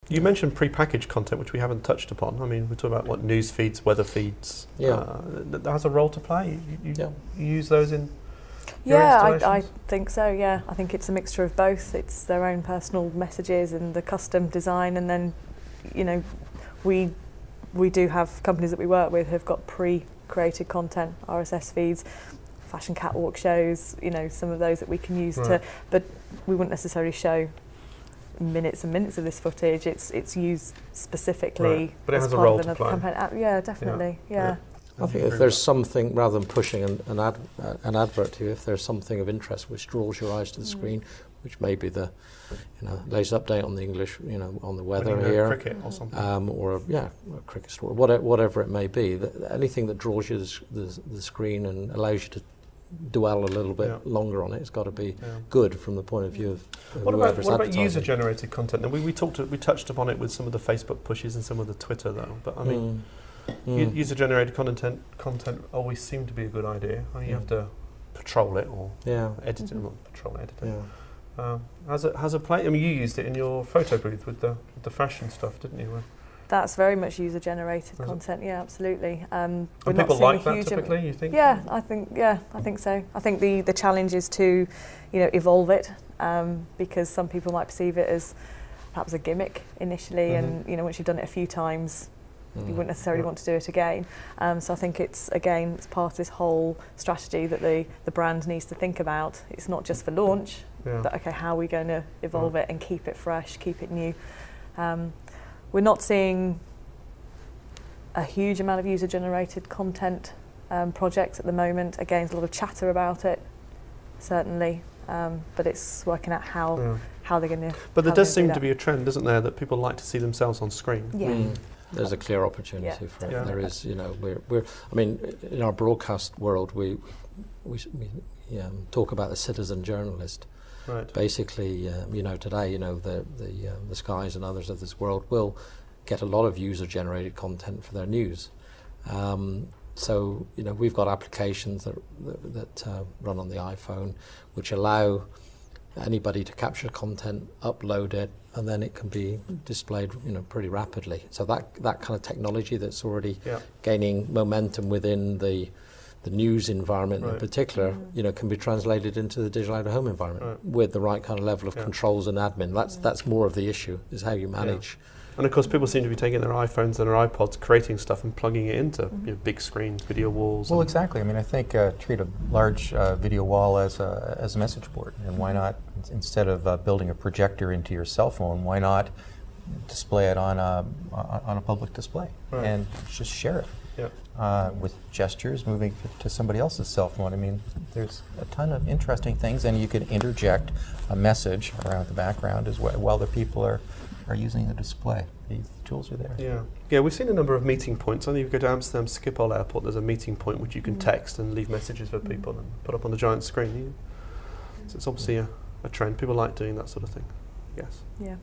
You mentioned pre-packaged content, which we haven't touched upon. I mean, we're talking about what news feeds, weather feeds. Yeah. That has a role to play. You use those in your Yeah, installations? I think so, yeah. I think it's a mixture of both. It's their own personal messages and the custom design, and then, you know, we do have companies that we work with who've got pre-created content, RSS feeds, fashion catwalk shows, you know, some of those that we can use to, but we wouldn't necessarily show minutes and minutes of this footage. It's used specifically but it as has a part role of to another play. campaign. Yeah, definitely, yeah. I think if there's something, rather than pushing an advert to you, if there's something of interest which draws your eyes to the screen, which may be the, you know, latest update on the English, you know, on the weather here, cricket or something, or a cricket story, whatever it may be, anything that draws you to the screen and allows you to dwell a little bit longer on it, it's got to be good from the point of view of What whoever's about advertising. user-generated content? And we touched upon it with some of the Facebook pushes and some of the Twitter though. But I mean, user-generated content always seemed to be a good idea. I mean, you have to patrol it or edit it, not patrol, edit it. Has a play? I mean, you used it in your photo booth with the fashion stuff, didn't you? That's very much user-generated content. Yeah, absolutely. And people like that typically, you think? Yeah, I think so. I think the challenge is to, you know, evolve it, because some people might perceive it as perhaps a gimmick initially, and you know, once you've done it a few times, you wouldn't necessarily want to do it again. So I think it's part of this whole strategy that the brand needs to think about. It's not just for launch, but okay, how are we going to evolve it and keep it fresh, keep it new? We're not seeing a huge amount of user-generated content projects at the moment. Again, there's a lot of chatter about it, certainly, but it's working out how they're going to. But there does seem to be a trend, isn't there, that people like to see themselves on screen? Yeah. There's a clear opportunity for it. There is, you know, we're. I mean, in our broadcast world, we talk about the citizen journalist. Right. Basically, you know, today, you know, the Skies and others of this world will get a lot of user-generated content for their news. So, you know, we've got applications that run on the iPhone, which allow anybody to capture content, upload it, and then it can be displayed, you know, pretty rapidly. So that kind of technology that's already gaining momentum within the news environment in particular, you know, can be translated into the digital out-of-home environment with the right kind of level of controls and admin. That's more of the issue, is how you manage. And of course, people seem to be taking their iPhones and their iPods, creating stuff and plugging it into you know, big screens, video walls. Well, exactly. I mean, I think treat a large video wall as a message board, and why not, instead of building a projector into your cell phone, why not display it on a public display and just share it? With gestures moving to somebody else's cell phone. I mean, there's a ton of interesting things, and you could interject a message around the background as well while the people are using the display. The tools are there. Yeah, we've seen a number of meeting points. I think if you go to Amsterdam Schiphol Airport, there's a meeting point which you can text and leave messages for people and put up on the giant screen. So it's obviously a trend. People like doing that sort of thing, I guess. Yeah.